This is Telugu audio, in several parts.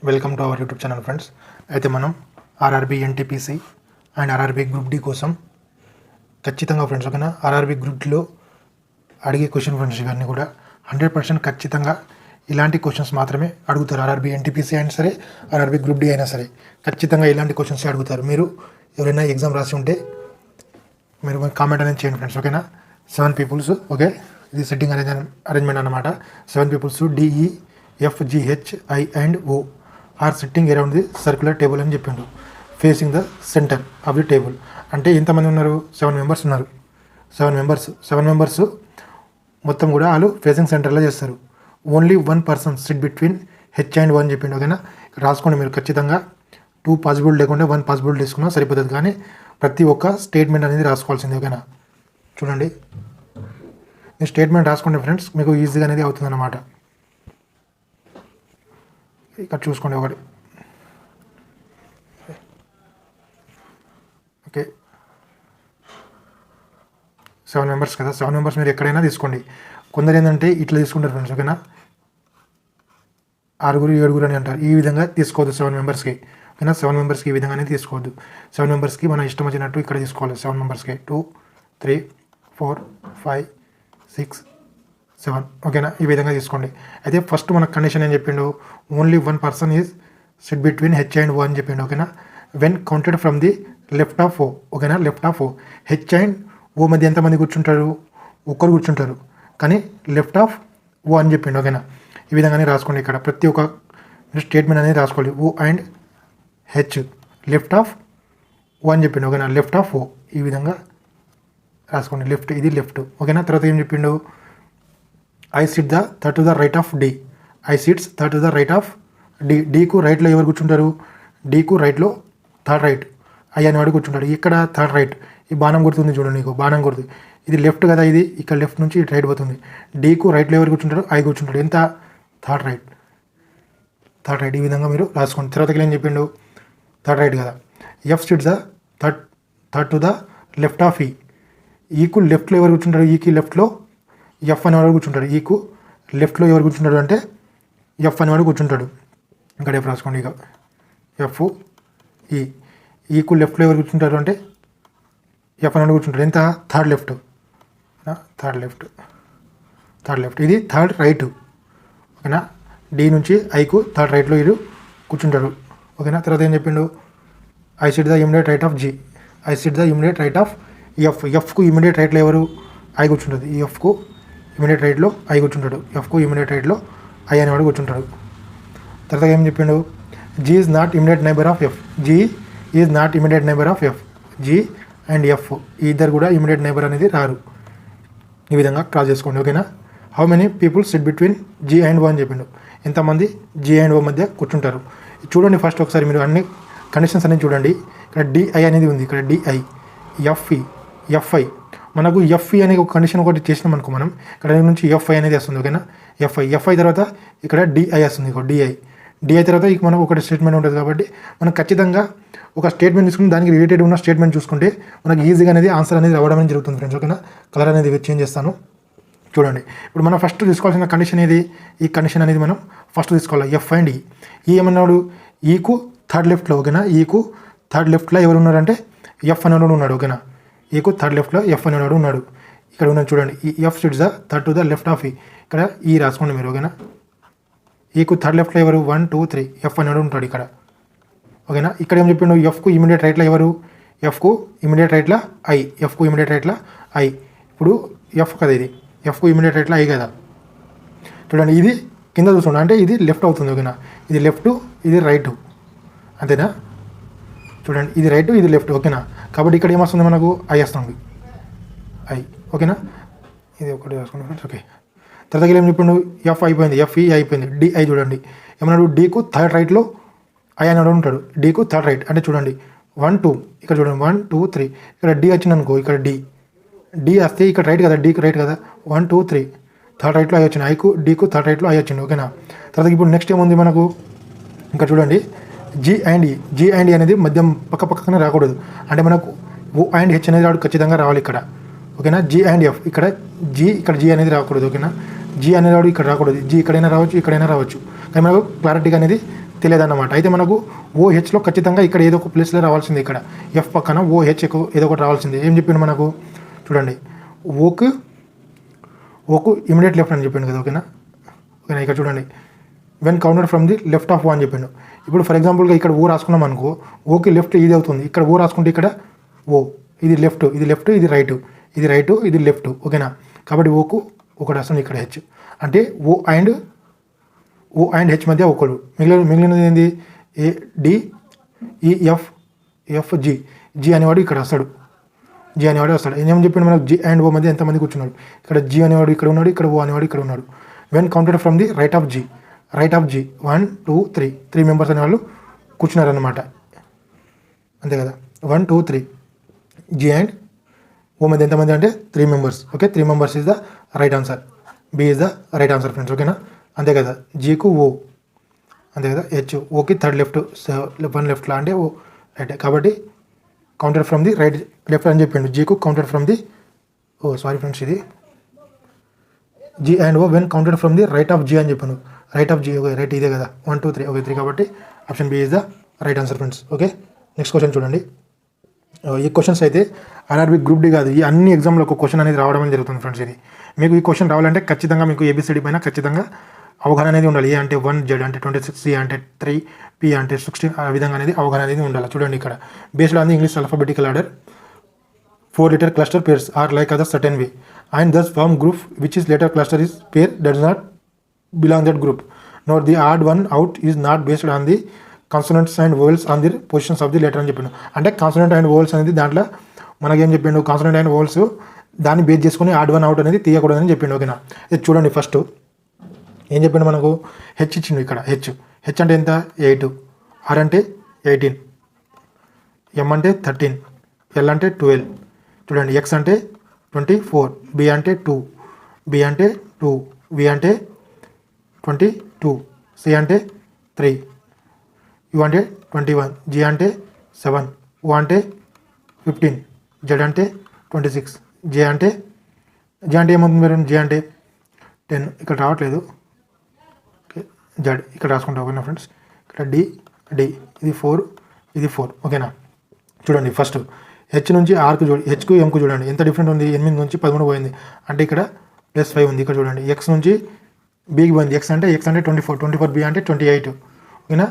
Welcome to our YouTube channel friends. అయితే మనం RRB NTPC and RRB group D కోసం ఖచ్చితంగా ఫ్రెండ్స్ ఓకేనా ఆర్ఆర్బీ గ్రూప్లో అడిగే క్వశ్చన్ ఫ్రెండ్స్ ఇవన్నీ కూడా 100% ఖచ్చితంగా ఇలాంటి క్వశ్చన్స్ మాత్రమే అడుగుతారు. ఆర్ఆర్బీ ఎన్టీపీసీ అయినా సరే ఆర్ఆర్బీ గ్రూప్ డి అయినా సరే ఖచ్చితంగా ఇలాంటి క్వశ్చన్స్ అడుగుతారు. మీరు ఎవరైనా ఎగ్జామ్ రాసి ఉంటే మీరు కామెంట్ అనేది చేయండి ఫ్రెండ్స్ ఓకేనా. 7 పీపుల్స్ ఓకే, ఇది సెట్టింగ్ అరేంజ్మెంట్ అనమాట. 7 పీపుల్స్ DEFGHI and O R sitting around the circular table అని చెప్పిండు. Facing the centre of the table అంటే ఎంతమంది ఉన్నారు? 7 మెంబర్స్ ఉన్నారు. 7 మెంబర్స్ మొత్తం కూడా వాళ్ళు ఫేసింగ్ సెంటర్లో చేస్తారు. Only 1 person SIT between H and O అని చెప్పిండు ఓకేనా. రాసుకోండి మీరు ఖచ్చితంగా. 2 పాసిబుల్ లేకుండా 1 పాసిబుల్ తీసుకున్నా సరిపోతుంది, కానీ ప్రతి ఒక్క స్టేట్మెంట్ అనేది రాసుకోవాల్సింది ఓకేనా. చూడండి, మీ స్టేట్మెంట్ రాసుకోండి ఫ్రెండ్స్, మీకు ఈజీగా అనేది అవుతుంది అన్నమాట. ఇక్కడ చూసుకోండి ఒకటి ఓకే. 7 మెంబర్స్ కదా, 7 మెంబర్స్ మీరు ఎక్కడైనా తీసుకోండి. కొందరు ఏంటంటే ఇట్లా తీసుకుంటారు ఫ్రెండ్స్ ఓకేనా, 6 7 అని అంటారు. ఈ విధంగా తీసుకోవద్దు 7 మెంబర్స్కి ఓకేనా. 7 మెంబర్స్కి ఈ విధంగానే తీసుకోవద్దు. 7 మెంబర్స్కి మన ఇష్టం వచ్చినట్టు ఇక్కడ తీసుకోవాలి. 7 మెంబర్స్కి 2 3 4 5 6 7 ఓకేనా, ఈ విధంగా తీసుకోండి. అయితే ఫస్ట్ మన కండిషన్ ఏం చెప్పిండు? Only 1 person is SIT between H and O అని చెప్పిండు ఓకేనా. When counted from the left of O ఓకేనా. Left of O H and O మధ్య ఎంతమంది కూర్చుంటారు? ఒక్కరు కూర్చుంటారు, కానీ లెఫ్ట్ ఆఫ్ O అని చెప్పిండు ఓకేనా. ఈ విధంగానే రాసుకోండి. ఇక్కడ ప్రతి ఒక్క స్టేట్మెంట్ అనేది రాసుకోవాలి. O and H left of O అని చెప్పిండు ఓకేనా. లెఫ్ట్ ఆఫ్ O ఈ విధంగా రాసుకోండి. లెఫ్ట్, ఇది లెఫ్ట్ ఓకేనా. తర్వాత ఏం చెప్పిండు? I sit the third to the right of D. I sits third to the right of D. డీకు రైట్లో ఎవరు కూర్చుంటారు? డీకు రైట్లో థర్డ్ రైట్ ఐ అనేవాడు కూర్చుంటాడు. ఇక్కడ థర్డ్ రైట్, ఈ బాణం గుర్తుంది చూడండి, నీకు బాణం గుర్తు. ఇది లెఫ్ట్ కదా, ఇది ఇక్కడ లెఫ్ట్ నుంచి రైట్ పోతుంది. డీకు రైట్లో ఎవరు కూర్చుంటారు? ఐ కూర్చుంటాడు. ఎంత? Third right. ఈ విధంగా మీరు రాసుకోండి. తర్వాత ఏం చెప్పిండు? థర్డ్ రైట్ కదా. F sits the third to the left of ఈ. ఈకు లెఫ్ట్లో ఎవరు కూర్చుంటారు? ఈకి లెఫ్ట్లో ఎఫ్ అనేవాడు కూర్చుంటాడు. ఈకు లెఫ్ట్లో ఎవరు కూర్చుంటాడు అంటే ఎఫ్ అనేవాడు కూర్చుంటాడు. ఇక్కడ ఎఫ్ రాసుకోండి. ఇక ఎఫ్ ఈ. ఈకు లెఫ్ట్లో ఎవరు కూర్చుంటారు అంటే ఎఫ్ అనేవాడు కూర్చుంటాడు. ఎంత? Third left. ఇది థర్డ్ రైట్ ఓకేనా. డి నుంచి ఐకు థర్డ్ రైట్లో వీరు కూర్చుంటారు ఓకేనా. తర్వాత ఏం చెప్పిండు? I sit the immediate right of G. I sit the immediate right of F. ఎఫ్కు ఇమిడియట్ రైట్లో ఎవరు? ఐ కూర్చుంటుంది. ఈ ఎఫ్కు ఇమిడియట్ రైట్లో ఐ కూర్చుంటాడు. ఎఫ్కు ఇమిడియట్ రైట్లో ఐ అనేవాడు కూర్చుంటాడు. తర్వాత ఏం చెప్పిండు? G is not immediate neighbour of F. G is not immediate neighbour of F. G and F ఈ ఇద్దరు కూడా ఇమిడియట్ నైబర్ అనేది రారు. ఈ విధంగా క్రాస్ చేసుకోండి ఓకేనా. How many people sit between G and O అని చెప్పిండు. ఎంతమంది జీ అండ్ ఓ మధ్య కూర్చుంటారు? చూడండి ఫస్ట్ ఒకసారి మీరు అన్ని కండిషన్స్ అనేది చూడండి. ఇక్కడ డిఐ అనేది ఉంది, ఇక్కడ డిఐ, ఎఫ్ఐ. మనకు ఎఫ్ఈ అనే ఒక కండిషన్ ఒకటి చేసినాం అనుకో మనం, ఇక్కడ నుంచి ఎఫ్ఐ అనేది వస్తుంది ఓకేనా. ఎఫ్ఐ తర్వాత ఇక్కడ డిఐ వస్తుంది. డిఐ తర్వాత ఇక మనకు ఒకటి స్టేట్మెంట్ ఉంటుంది. కాబట్టి మనం ఖచ్చితంగా ఒక స్టేట్మెంట్ తీసుకుని దానికి రిలేటెడ్ ఉన్న స్టేట్మెంట్ చూసుకుంటే మనకు ఈజీగా అనేది ఆన్సర్ అనేది రావడం అనేది జరుగుతుంది ఫ్రెండ్స్ ఓకేనా. కలర్ అనేది చేంజ్ చేస్తాను చూడండి. ఇప్పుడు మనం ఫస్ట్ తీసుకోవాల్సిన కండిషన్ ఏది? ఈ కండిషన్ అనేది మనం ఫస్ట్ తీసుకోవాలి. ఎఫ్ అండ్ ఈ ఏమన్నాడు? ఈకు థర్డ్ లెఫ్ట్లో ఓకేనా. ఈకు థర్డ్ లెఫ్ట్లో ఎవరు ఉన్నారంటే ఎఫ్ అనేవాడు ఉన్నాడు ఓకేనా. ఈకు థర్డ్ లెఫ్ట్లో ఎఫ్ అనేవాడు ఉన్నాడు. ఇక్కడ ఉన్నాడు చూడండి. ఈ F sits the third to the left of ఈ. ఇక్కడ ఈ రాసుకోండి మీరు ఓకేనా. ఈకు థర్డ్ లెఫ్ట్లో ఎవరు? 1 2 3 ఎఫ్ అనేవాడు ఉంటాడు ఇక్కడ ఓకేనా. ఇక్కడ ఏం చెప్పిండు? ఎఫ్కు ఇమిడియట్ రైట్లో ఎవరు? ఎఫ్కు ఇమిడియట్ రైట్లో ఐ. ఎఫ్కు ఇమిడియట్ రైట్లో ఐ. ఇప్పుడు ఎఫ్ కదా, ఇది ఎఫ్కు ఇమిడియట్ రైట్లో ఐ కదా. చూడండి, ఇది కింద చూసుకోండి, అంటే ఇది లెఫ్ట్ అవుతుంది ఓకేనా. ఇది లెఫ్ట్, ఇది రైట్ అంతేనా. చూడండి, ఇది రైట్, ఇది లెఫ్ట్ ఓకేనా. కాబట్టి ఇక్కడ ఏమొస్తుంది మనకు? ఐ వస్తుంది. ఐ ఓకేనా. ఇది ఒకటి రాసుకోండి ఫ్రెండ్స్ ఓకే. తర్వాత ఏం చెప్పిండు? ఎఫ్ అయిపోయింది, ఎఫ్ఈ అయిపోయింది. డిఐ చూడండి ఏమన్నాడు? డీకు థర్డ్ రైట్లో ఐ అన్నాడు ఉంటాడు. డీకు థర్డ్ రైట్ అంటే చూడండి 1 2 ఇక్కడ చూడండి 1 2 3 ఇక్కడ డి వచ్చింది అనుకో. ఇక్కడ డి వస్తే ఇక్కడ రైట్ కదా, డీకి రైట్ కదా. 1 2 3 థర్డ్ రైట్లో ఐ వచ్చింది. ఐకు డీకు థర్డ్ రైట్లో ఐ వచ్చింది ఓకేనా. తర్వాత ఇప్పుడు నెక్స్ట్ ఏముంది మనకు? ఇంకా చూడండి, జీ అండ్ ఈ అనేది మధ్యం పక్కనే రాకూడదు. అంటే మనకు ఓ అండ్ హెచ్ అనేది ఖచ్చితంగా రావాలి ఇక్కడ ఓకేనా. జీ అండ్ ఎఫ్ ఇక్కడ జీ అనేది రాకూడదు ఓకేనా. జీ అనేవాడు ఇక్కడ రాకూడదు. జీ ఇక్కడైనా రావచ్చు, ఇక్కడైనా రావచ్చు, కానీ మనకు క్లారిటీగా అనేది తెలియదన్నమాట. అయితే మనకు ఓహెచ్లో ఖచ్చితంగా ఇక్కడ ఏదో ఒక ప్లేస్లో రావాల్సింది. ఇక్కడ ఎఫ్ పక్కన ఓహెచ్ ఏదో ఒకటి రావాల్సింది. ఏం చెప్పిండు మనకు చూడండి, ఓకు ఇమీడియట్ లెఫ్ట్ అని చెప్పిండు కదా. ఓకేనా ఇక్కడ చూడండి, when counted from the left of O అని చెప్పిండు. ఇప్పుడు ఫర్ ఎగ్జాంపుల్గా ఇక్కడ ఓ రాసుకున్నాం అనుకో, ఓకి లెఫ్ట్ ఇది అవుతుంది. ఇక్కడ ఓ రాసుకుంటే ఇక్కడ ఓ, ఇది లెఫ్ట్, ఇది రైట్, ఇది లెఫ్ట్. ఓకేనా, కాబట్టి ఓకు ఒకటి వస్తుంది ఇక్కడ హెచ్. అంటే ఓ అండ్ హెచ్ మధ్య ఒకడు. మిగిలినది ఏంది, ఏ డి ఈ ఎఫ్ జి అనేవాడు ఇక్కడ వస్తాడు. ఏం చెప్పిండు మనకు, జి అండ్ ఓ మధ్య ఎంతమంది కూర్చున్నాడు. ఇక్కడ జి అనేవాడు ఇక్కడ ఉన్నాడు, ఇక్కడ ఓ అనేవాడు ఇక్కడ ఉన్నాడు. When counted from the right of G 1 2 3 members అనేవాళ్ళు కూర్చున్నారనమాట. అంతే కదా, 1 2 3 జి అండ్ ఓ మధ్య ఎంతమంది అంటే 3 members. Okay, 3 members is the right answer. B is the right answer friends. ఓకేనా, అంతే కదా. జీకు ఓ, అంతే కదా. హెచ్ ఓకి థర్డ్ లెఫ్ట్, 1 లెఫ్ట్లో అంటే ఓ రైట్. కాబట్టి counted from the right left అని చెప్పిండు. జీకు counted from the sorry friends, ఇది G and O when counted from the right of G అని చెప్పాను. Right of G, okay right ఇదే కదా, 1 2 3 ఓకే 3. కాబట్టి option B is the right answer friends. Okay, next question చూడండి. ఈ క్వశ్చన్స్ అయితే ఆర్ఆర్బీ గ్రూప్ డి కాదు, ఈ అన్ని ఎగ్జామ్లో ఒక క్వశ్చన్ అనేది రావడం జరుగుతుంది ఫ్రెండ్స్. ఇది మీకు ఈ క్వశ్చన్ రావాలంటే ఖచ్చితంగా మీకు ఏబిసిడి పైన ఖచ్చితంగా అవగాహన అనేది ఉండాలి. ఏ అంటే 1, జెడ్ అంటే 26, సి అంటే 3, పి అంటే 16, ఆ విధంగా అనేది అవగాహన అనేది ఉండాలి. చూడండి ఇక్కడ, based on the English alphabetical order 4-letter cluster pairs are like other certain way and thus form group which is letter cluster is pair does not belong that group. Note the odd one out is not based on the consonants and vowels on the positions of the letter అని చెప్పిండు. అంటే కాన్సనెంట్ అండ్ వోవెల్స్ అనేది దాంట్లో మనకేం చెప్పిండు, కాన్సనెంట్ అండ్ వోవెల్స్ దాన్ని బేస్ చేసుకుని ఆడ్ వన్ అవుట్ అనేది తీయకూడదని చెప్పిండు. ఓకేనా, ఇది చూడండి. ఫస్ట్ ఏం చెప్పిండు మనకు, హెచ్ ఇచ్చిండు. ఇక్కడ హెచ్ అంటే ఎంత, 8, ఆర్ అంటే 18, ఎం అంటే 13, ఎల్ అంటే 12. చూడండి, ఎక్స్ అంటే 24, బి అంటే 2, బి అంటే 2, వి అంటే 22, సి అంటే 3, యు అంటే 21, జి అంటే 7, ఓ అంటే 15, జెడ్ అంటే 26, జే అంటే ఏమవుతుంది మీరు, జే అంటే 10. ఇక్కడ రావట్లేదు. ఓకే, జెడ్ ఇక్కడ రాసుకుంటాం. ఓకేనా ఫ్రెండ్స్, ఇక్కడ డి ఇది 4, ఇది 4. ఓకేనా, చూడండి ఫస్ట్ హెచ్ నుంచి ఆర్కు చూడండి, హెచ్కు ఎంకు చూడండి ఎంత డిఫరెంట్ ఉంది. 8 నుంచి 13 పోయింది అంటే ఇక్కడ +5 ఉంది. ఇక్కడ చూడండి, ఎక్స్ నుంచి బీకి పోయింది. ఎక్స్ అంటే 24, బి అంటే 28. ఓకేనా,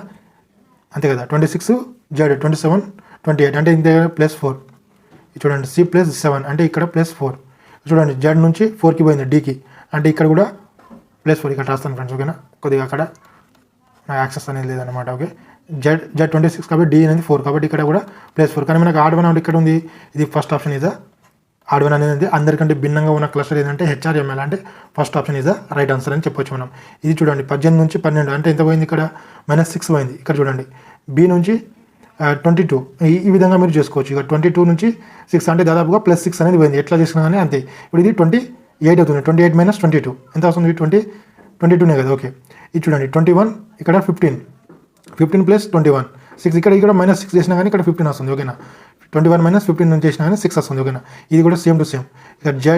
అంతే కదా. 26 జెడ్ 27, 28 అంటే ఇంత +4. చూడండి, సి +7 అంటే ఇక్కడ +4. చూడండి, జెడ్ నుంచి 4కి పోయింది డీకి అంటే ఇక్కడ కూడా +4. ఇక్కడ రాస్తాను ఫ్రెండ్స్. ఓకేనా, కొద్దిగా అక్కడ నాకు యాక్సెస్ అనేది లేదనమాట. ఓకే, జెడ్ 26 కాబట్టి డి అనేది 4 కాబట్టి ఇక్కడ కూడా +4. కానీ మనకు ఆడ్ వన్ అవుట్ ఇక్కడ ఉంది. ఇది ఫస్ట్ ఆప్షన్ ఇదా. ఆడ్ వన్ అనేది అందరికంటే భిన్నంగా ఉన్న క్లస్టర్ ఏంటంటే హెచ్ఆర్ఎంఎల్ అంటే ఫస్ట్ ఆప్షన్ ఇదా రైట్ ఆన్సర్ అని చెప్పొచ్చు మనం. ఇది చూడండి, 18 నుంచి 12 అంటే ఎంత పోయింది, ఇక్కడ -6 పోయింది. ఇక్కడ చూడండి, బి నుంచి 22 ఈ విధంగా మీరు చేసుకోవచ్చు. ఇక 22 నుంచి 6 అంటే దాదాపుగా +6 అనేది పోయింది. ఎట్లా చేసుకున్నా కానీ అంతే. ఇప్పుడు ఇది 28 అవుతుంది. 28 - 22 ఎంత వస్తుంది, 22నే కదా. ఓకే, ఇది చూడండి, 21 ఇక్కడ 15 + 21 6 ఇక్కడ -6 చేసినా కానీ ఇక్కడ 15 వస్తుంది. ఓకేనా, 21 - 15 నుంచి చేసినా కానీ 6 వస్తుంది. ఓకేనా, ఇది కూడా సేమ్ టు సేమ్. ఇక్కడ జే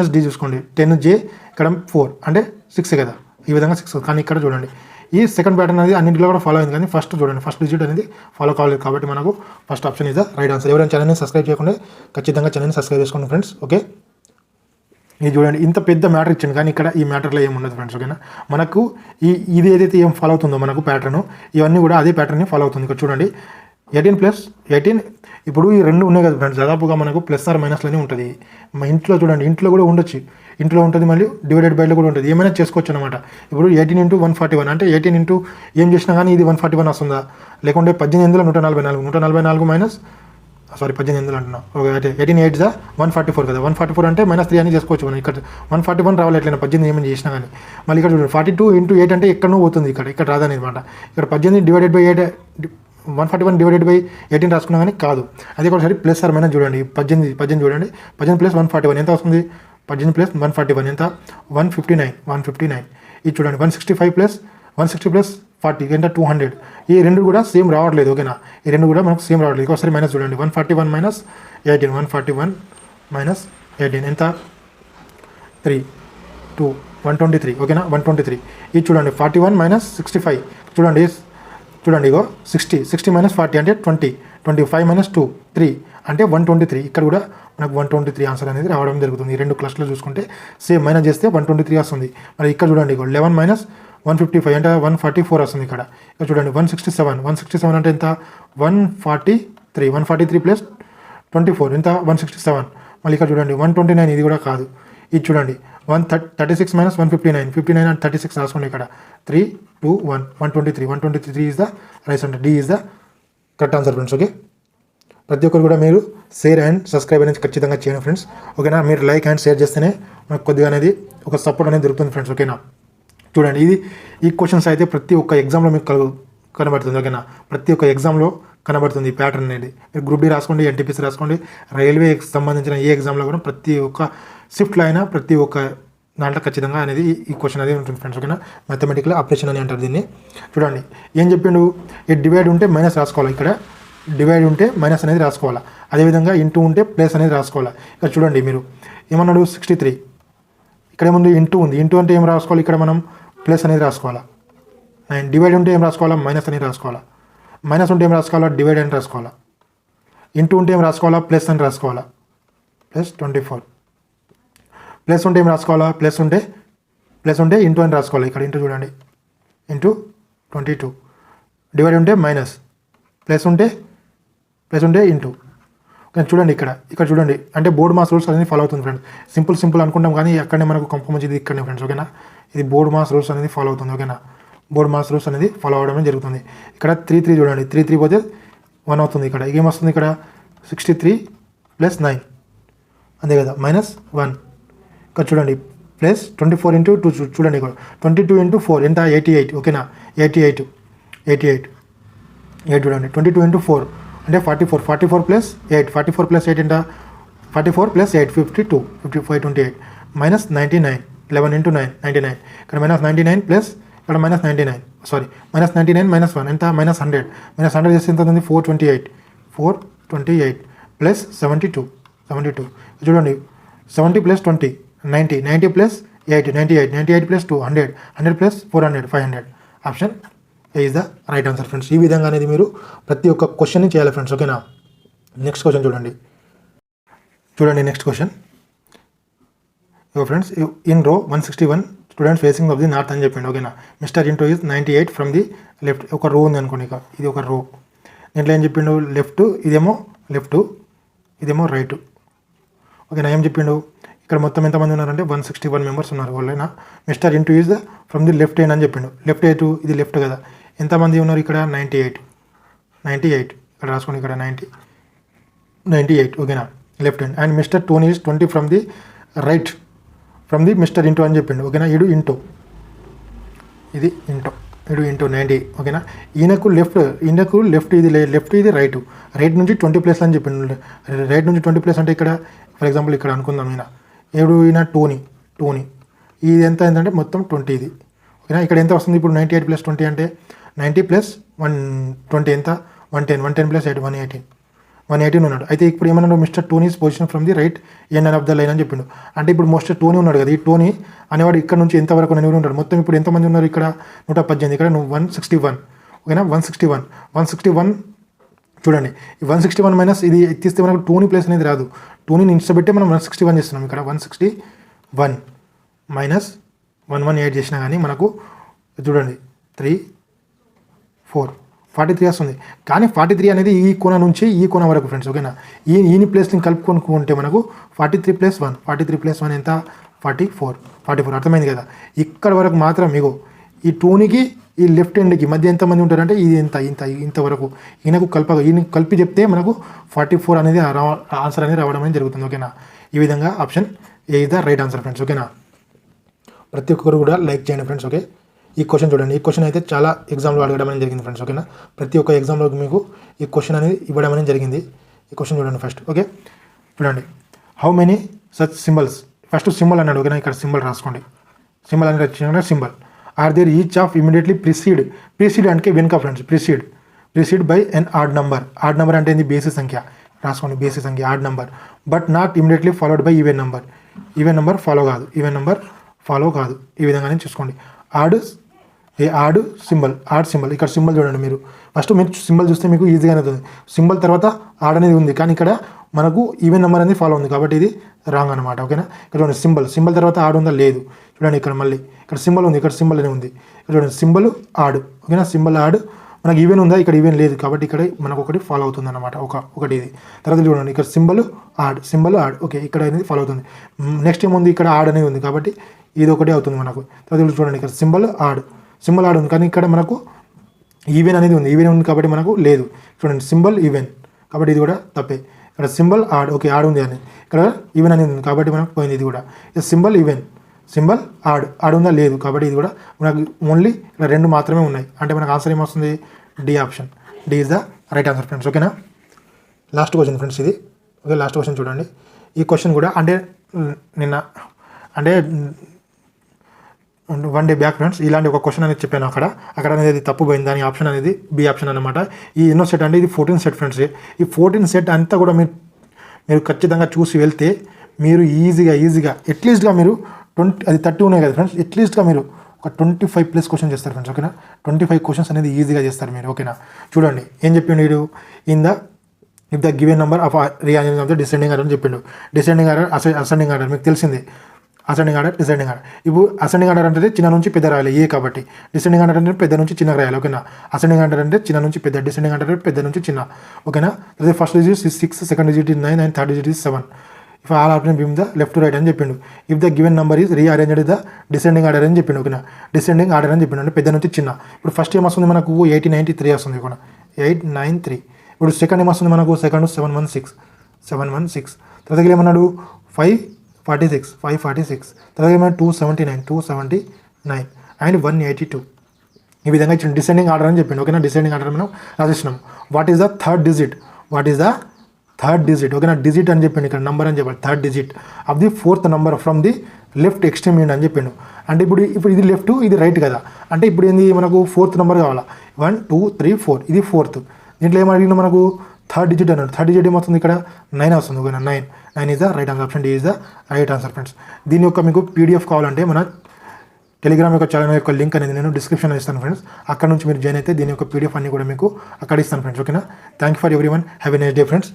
- డి చూసుకోండి, 10 జే ఇక్కడ 4 అంటే 6 కదా. ఈ విధంగా 6. కానీ ఇక్కడ చూడండి, ఈ సెకండ్ ప్యాటర్న్ అనేది అన్నింటిలో కూడా ఫాలో అయింది. కానీ ఫస్ట్ చూడండి, ఫస్ట్ డిజిట్ అనేది ఫాలో కాలేదు కాబట్టి మనకు first option is the right answer. ఎవరైనా ఛానల్ని సబ్స్క్రైబ్ చేయకుండా ఖచ్చితంగా ఛానల్ని సబ్స్క్రైబ్ చేసుకోండి ఫ్రెండ్స్. ఓకే, ఇది చూడండి, ఇంత పెద్ద మ్యాటర్ ఇచ్చింది కానీ ఇక్కడ ఈ మ్యాటర్లో ఏమి ఉండదు ఫ్రెండ్స్. ఓకేనా, మనకు ఇది ఏదైతే ఏం ఫాలో అవుతుందో మనకు ప్యాటర్న్, ఇవన్నీ కూడా అదే ప్యాటర్న్ని ఫాలో అవుతుంది. ఇక్కడ చూడండి, 18 + 18 ఇప్పుడు ఈ రెండు ఉన్నాయి కదా ఫ్రెండ్స్, దాదాపుగా మనకు +/- ఉంటుంది. మా ఇంట్లో చూడండి, ఇంట్లో కూడా ఉండొచ్చు, ఇంట్లో ఉంటుంది, మళ్ళీ డివైడెడ్ బైలో కూడా ఉంటుంది, ఏమైనా చేసుకోవచ్చు అనమాట. ఇప్పుడు 18 × 141 అంటే 18 ఇంటూ ఏం చేసినా కానీ ఇది 141 వస్తుందా, లేకుంటే 18 144 18 అంటున్నా. ఓకే, అయితే 18 8 144 కదా. 144 అంటే -3 అని చేసుకోవచ్చు మనం. ఇక్కడ 141 రావాలి ఎట్లయినా 18 ఏమైనా చేసినా కానీ. మళ్ళీ ఇక్కడ చూడండి, 42 × 8 అంటే ఎక్కడనో పోతుంది, ఇక్కడ రాదని అనమాట. ఇక్కడ 18 / 8 141 / 18 రాసుకున్నా కానీ కాదు. అదే ఒకసారి +/- చూడండి, 18 చూడండి, 18 + 141 ఎంత వస్తుంది, 18 + 141 ఎంత, 159. ఇది చూడండి, 165 + 160 + 40 ఎంత, 200. ఈ రెండు కూడా సేమ్ రావట్లేదు. ఓకేనా, ఈ రెండు కూడా మనకు సేమ్ రావట్లేదు. ఒకసారి మైనస్ చూడండి, 141 - 18 141 - 18 ఎంత, 3 123. ఓకేనా, 123. ఇది చూడండి, 41 - 65 చూడండి, చూడండి ఇగో 60 మైనస్ 40 అంటే 20, 25 మైనస్ 2 3 అంటే 123. ఇక్కడ కూడా మనకు 123 ఆన్సర్ అనేది రావడం జరుగుతుంది. ఈ 2 క్లస్టర్లు చూసుకుంటే సేమ్ మైనస్ చేస్తే 123 వస్తుంది. మరి ఇక్కడ చూడండి ఇగో 11 మైనస్ 155 అంటే 144 వస్తుంది. ఇక్కడ చూడండి 167 అంటే ఎంత 143 ప్లస్ 24 ఎంత 167. మళ్ళీ ఇక్కడ చూడండి 129 ఇది కూడా కాదు. ఇది చూడండి 36 మైనస్ 159 అండ్ 36 రాసుకోండి. ఇక్కడ 3 2 1 123 is the right answer. D is the correct answer friends. Okay, ప్రతి ఒక్కరు కూడా మీరు షేర్ అండ్ సబ్స్క్రైబ్ అనేది ఖచ్చితంగా చేయండి ఫ్రెండ్స్. ఓకేనా, మీరు లైక్ అండ్ షేర్ చేస్తేనే మనకు కొద్దిగా అనేది ఒక సపోర్ట్ అనేది దొరుకుతుంది ఫ్రెండ్స్. ఓకేనా, చూడండి ఈ క్వశ్చన్స్ అయితే ప్రతి ఒక్క ఎగ్జామ్లో మీకు కనబడుతుంది. ఓకేనా, ప్రతి ఒక్క ఎగ్జామ్లో కనబడుతుంది ఈ ప్యాటర్న్ అనేది. మీరు గ్రూప్ డి రాసుకోండి, ఎన్టీపీసీ రాసుకోండి, రైల్వేకి సంబంధించిన ఏ ఎగ్జామ్లో కూడా ప్రతి ఒక్క షిఫ్ట్లో అయినా ప్రతి ఒక్క దాంట్లో ఖచ్చితంగా అనేది ఈ క్వశ్చన్ అనేది ఉంటుంది ఫ్రెండ్స్. ఓకేనా, మ్యాథమెటికల్ ఆపరేషన్ అని అంటారు దీన్ని. చూడండి ఏం చెప్పిండు, ఈ డివైడ్ ఉంటే మైనస్ రాసుకోవాలి. ఇక్కడ డివైడ్ ఉంటే మైనస్ అనేది రాసుకోవాలా, అదేవిధంగా ఇంటూ ఉంటే ప్లస్ అనేది రాసుకోవాలా. ఇక్కడ చూడండి మీరు ఏమన్నాడు 63, ఇక్కడ ఏముంది ఇంటూ ఉంది. ఇంటూ అంటే ఏం రాసుకోవాలి, ఇక్కడ మనం ప్లస్ అనేది రాసుకోవాలా. 9 డివైడ్ ఉంటే ఏం రాసుకోవాలా, మైనస్ అనేది రాసుకోవాలా. మైనస్ ఉంటే ఏం రాసుకోవాలా, డివైడ్ అని రాసుకోవాలా. ఇంటూ ఉంటే ఏం రాసుకోవాలా, ప్లస్ అని రాసుకోవాలా. ప్లస్ 24 ప్లస్ ఉంటే ఏం రాసుకోవాలా, ప్లస్ ఉంటే ఇంటూ అని రాసుకోవాలి. ఇక్కడ ఇంటూ చూడండి ఇంటూ 22. డివైడ్ ఉంటే మైనస్, ప్లస్ ఉంటే ఇంటూ. కానీ చూడండి ఇక్కడ చూడండి అంటే బోర్డ్ మాస్ రూల్స్ అనేది ఫాలో అవుతుంది ఫ్రెండ్స్. సింపుల్ అనుకుంటాం కానీ అక్కడనే మనకు కంపొంచి ఇది ఇక్కడనే ఫ్రెండ్స్. ఓకేనా, ఇది బోర్డ్ మాస్ రూల్స్ అనేది ఫాలో అవుతుంది. ఓకేనా, బోర్డ్ మాస్ రూల్స్ అనేది ఫాలో అవడం జరుగుతుంది. ఇక్కడ 3 చూడండి 3 పోతే 1 అవుతుంది. ఇక్కడ ఏమొస్తుంది, ఇక్కడ 63 ప్లస్ 9 అంతే కదా, మైనస్ 1. ఇక్కడ చూడండి ప్లస్ 24 ఇంటూ 2 చూడండి, ఇక్కడ 22 ఇంటూ 4 ఎంత 88. ఓకేనా, 88 చూడండి 22 ఇంటూ 4 అంటే 44 ప్లస్ 8 ఎంత 44 ప్లస్ 8 52 55 28 మైనస్ 99 11 ఇంటూ 9 99. ఇక్కడ మైనస్ 99 ప్లస్ ఇక్కడ మైనస్ 99 మైనస్ 1 ఎంత మైనస్ 100 చేస్తే ఎంత ఉంది 428 ప్లస్ 72 చూడండి 70 plus 20 90 plus 8 98 plus 2 100 plus 400 500. Option A is the right answer friends. ఈ విధంగా అనేది మీరు ప్రతి ఒక్క క్వశ్చన్ని చేయాలి ఫ్రెండ్స్. ఓకేనా, నెక్స్ట్ క్వశ్చన్ చూడండి next question friends. In row 161 students facing of the north అని చెప్పిండు. ఓకేనా, mister into is 98 from the left. ఒక రో ఉంది అనుకోండి, ఇక ఇది ఒక రో. దీంట్లో ఏం చెప్పిండు, లెఫ్ట్ ఇదేమో రైట్. ఓకేనా, ఏం చెప్పిండు ఇక్కడ మొత్తం ఎంతమంది ఉన్నారంటే 161 మెంబర్స్ ఉన్నారు. వాళ్ళైనా mister into is from the left hand అని చెప్పిండు. లెఫ్ట్ ఎటు, ఇది లెఫ్ట్ కదా, ఎంతమంది ఉన్నారు ఇక్కడ 98 ఇక్కడ రాసుకోండి, ఇక్కడ 98. ఓకేనా, left hand. And mister Tony is 20 from the right from the mister into అని చెప్పిండు. ఓకేనా, ఇది ఇంటూ 90. ఓకేనా, ఈయనకు లెఫ్ట్ ఇది రైట్ నుంచి 20 ప్లస్ అని చెప్పిండు. రైట్ నుంచి 20 ప్లస్ అంటే ఇక్కడ ఫర్ ఎగ్జాంపుల్ ఇక్కడ అనుకుందాం, ఈయన టోనీ ఇది ఎంత ఏంటంటే మొత్తం 20 ఇది. ఓకేనా, ఇక్కడ ఎంత వస్తుంది ఇప్పుడు 98 ప్లస్ 20 అంటే 90 ప్లస్ 120 ఎంత 110 ప్లస్ 8 118 ఉన్నాడు. అయితే ఇప్పుడు ఏమన్నాడు, mister Tony's position from the right end of the line అని చెప్పిండు. అంటే ఇప్పుడు మిస్టర్ టోనీ ఉన్నాడు కదా, ఈ టోనీ అనేవాడు ఇక్కడ నుంచి ఎంతవరకు అనేవాడు ఉంటాడు. మొత్తం ఇప్పుడు ఎంతమంది ఉన్నారు ఇక్కడ 118, ఇక్కడ 161. ఓకేనా, 161 చూడండి, ఈ 161 మైనస్ ఇది తీస్తే మనకు టోనీ ప్లేస్ అనేది రాదు. టోనీని ఇన్స్టబెట్టే మనం 161 చేస్తున్నాం. ఇక్కడ 161 మైనస్ 118 చేసినా కానీ మనకు చూడండి 3 4 43 వస్తుంది. కానీ 43 అనేది ఈ కోణ నుంచి ఈ కోణ వరకు ఫ్రెండ్స్. ఓకేనా, ఈని ప్లేస్ని కలుపుకొనుకుంటే మనకు 43 ప్లస్ 1 ఎంత 44 అర్థమైంది కదా. ఇక్కడ వరకు మాత్రం మీకు ఈ టోనీకి ఈ లెఫ్ట్ హ్యాండ్కి మధ్య ఎంతమంది ఉంటారంటే ఇది ఇంతవరకు ఈయనకు కలిపి చెప్తే మనకు 44 అనేది ఆన్సర్ అనేది రావడం అనేది జరుగుతుంది. ఓకేనా, ఈ విధంగా option A is the right answer friends. ఓకేనా, ప్రతి ఒక్కరు కూడా లైక్ చేయండి ఫ్రెండ్స్. ఓకే, ఈ క్వశ్చన్ చూడండి, ఈ క్వశ్చన్ అయితే చాలా ఎగ్జామ్లో అడగడం అనేది జరిగింది ఫ్రెండ్స్. ఓకేనా, ప్రతి ఒక్క ఎగ్జామ్లో మీకు ఈ క్వశ్చన్ అనేది ఇవ్వడం అనేది జరిగింది. ఈ క్వశ్చన్ చూడండి ఫస్ట్. ఓకే, చూడండి how many such symbols. First symbol అన్నాడు. ఓకేనా, ఇక్కడ సింబల్ రాసుకోండి. సింబల్ అనేది వచ్చిన symbol are there each of immediately preceded అంటే వెనుక ఫ్రెండ్స్. Preceded by an odd number అంటే ఏంది బేసి సంఖ్య రాసుకోండి, బేసి సంఖ్య odd number. But not immediately followed by even number follow కాదు. ఈ విధంగానే చూసుకోండి. ఆడ్ ఏ ఆడ్ సింబల్ ఇక్కడ సింబల్ చూడండి. మీరు ఫస్ట్ మీరు సింబల్ చూస్తే మీకు ఈజీగానే అవుతుంది. సింబల్ తర్వాత ఆడ్ అనేది ఉంది, కానీ ఇక్కడ మనకు ఈవెన్ నెంబర్ అనేది ఫాలో ఉంది కాబట్టి ఇది రాంగ్ అనమాట. ఓకేనా, ఇక్కడ చూడండి సింబల్ తర్వాత ఆడ్ ఉందా లేదు చూడండి. ఇక్కడ మళ్ళీ ఇక్కడ సింబల్ ఉంది, ఇక్కడ సింబల్ అనేది ఉంది. ఇక్కడ చూడండి సింబల్ ఆడ్. ఓకేనా, సింబల్ ఆడ్ మనకి ఈవెన్ ఉందా, ఇక్కడ ఈవెన్ లేదు కాబట్టి ఇక్కడ మనకు ఒకటి ఫాలో అవుతుంది అనమాట. ఒకటి ఇది. తర్వాత చూడండి ఇక్కడ సింబల్ ఆడ్ ఓకే, ఇక్కడ అనేది ఫాలో అవుతుంది. నెక్స్ట్ ఏముంది, ఇక్కడ ఆడ్ అనేది ఉంది కాబట్టి ఇది ఒకటి అవుతుంది మనకు. తర్వాత చూడండి ఇక్కడ సింబల్ ఆడ్ ఉంది, కానీ ఇక్కడ మనకు ఈవెన్ అనేది ఉంది. ఈవెన్ ఉంది కాబట్టి మనకు లేదు. చూడండి సింబల్ ఈవెన్ కాబట్టి ఇది కూడా తప్పే. ఇక్కడ సింబల్ ఆడ్ ఓకే, ఆడ్ ఉంది అని, ఇక్కడ ఈవెన్ అనేది ఉంది కాబట్టి మనకు పోయింది ఇది కూడా. సింబల్ ఈవెన్ ఆడ్ ఉందా లేదు కాబట్టి ఇది కూడా మనకు ఓన్లీ ఇక్కడ 2 మాత్రమే ఉన్నాయి. అంటే మనకు ఆన్సర్ ఏమొస్తుంది, D option. D is the right answer friends. ఓకేనా, లాస్ట్ క్వశ్చన్ ఫ్రెండ్స్ ఇది. ఓకే, లాస్ట్ క్వశ్చన్ చూడండి. ఈ క్వశ్చన్ కూడా నిన్న 1 డే బ్యాక్ ఫ్రెండ్స్ ఇలాంటి ఒక క్వశ్చన్ అనేది చెప్పాను. అక్కడ అనేది తప్పు పోయింది, దాని ఆప్షన్ అనేది బి ఆప్షన్ అనమాట. ఈ ఎన్నో సెట్ అంటే ఇది 14 సెట్ ఫ్రెండ్స్. ఈ 14 సెట్ అంతా కూడా మీరు ఖచ్చితంగా చూసి వెళ్తే మీరు ఈజీగా అట్లీస్ట్గా మీరు 30 ఉన్నాయి కదా ఫ్రెండ్స్, అట్లీస్ట్గా మీరు ఒక 25+ క్వశ్చన్ చేస్తారు ఫ్రెండ్స్. ఓకేనా, 25 క్వశ్చన్స్ అనేది ఈజీగా చేస్తారు మీరు. ఓకేనా, చూడండి ఏం చెప్పిండు వీడు. If the given number of rearranging of the descending order అని చెప్పిండు. డిసెండింగ్ ఆర్డర్, అసెండింగ్ ఆర్డర్ మీకు తెలిసిందే. Ascending order, descending order. ఇప్పుడు అసెండింగ్ ఆర్డర్ అంటే చిన్న నుంచి పెద్ద రాయాలి ఏ కాబట్టి. డిసెండింగ్ ఆర్డర్ అంటే పెద్ద నుంచి చిన్న రాయాలి. ఓకేనా, అసెండింగ్ ఆర్డర్ అంటే చిన్న నుంచి పెద్ద, డిసెండింగ్ ఆర్డర్ పెద్ద నుంచి చిన్న. ఓకేనా, అదే first digit 6, second digit 9 and third digit 7. If all option బిమ్ the left to right అని చెప్పిండు. If the given number is rearranged the descending order అని చెప్పిండు. ఓకేనా, డిసెండింగ్ ఆర్డర్ అని చెప్పిండు అంటే పెద్ద నుంచి చిన్న. ఇప్పుడు ఫస్ట్ ఏం వస్తుంది మనకు 8093 వస్తుంది. ఓకేనా, 893. ఇప్పుడు సెకండ్ ఏమొస్తుంది మనకు, సెకండ్ 716. తర్వాత ఏమన్నాడు 546. తర్వాత ఏమన్నా 279 అండ్ 182. ఈ విధంగా ఇచ్చిన డిసెండింగ్ ఆర్డర్ అని చెప్పిండు. ఓకేనా, డిసెండింగ్ ఆర్డర్ మనం రాసేసినాం. What is the third digit. ఓకేనా, డిజిట్ అని చెప్పిండు, ఇక్కడ నెంబర్ అని చెప్పాలి. Third digit of the 4th number from the left extreme end అని చెప్పిండు. అంటే ఇప్పుడు ఇది లెఫ్ట్, ఇది రైట్ కదా. అంటే ఇప్పుడు ఏంది మనకు 4th నెంబర్ కావాలా. 1 2 3 4 ఇది 4th. దీంట్లో ఏమడిగినా మనకు థర్డ్ డిజిట్ అన్నాడు. థర్డ్ డిజిట్ ఏమవుతుంది, ఇక్కడ 9 వస్తుంది. ఓకేనా, 9 is the right answer. Option D is the right answer friends. దీని యొక్క మీకు పీడిఎఫ్ కావాలంటే మన టెలిగ్రామ్ యొక్క ఛానల్ యొక్క లింక్ అనేది నేను డిస్క్రిప్షన్లో ఇస్తాను ఫ్రెండ్స్. అక్కడ నుంచి మీరు జాయిన్ అయితే దీని యొక్క పీడిఎఫ్ అన్ని కూడా మీకు అక్కడ ఇస్తాను ఫ్రెండ్స్. ఓకేనా, thank you for everyone. Have a nice day friends.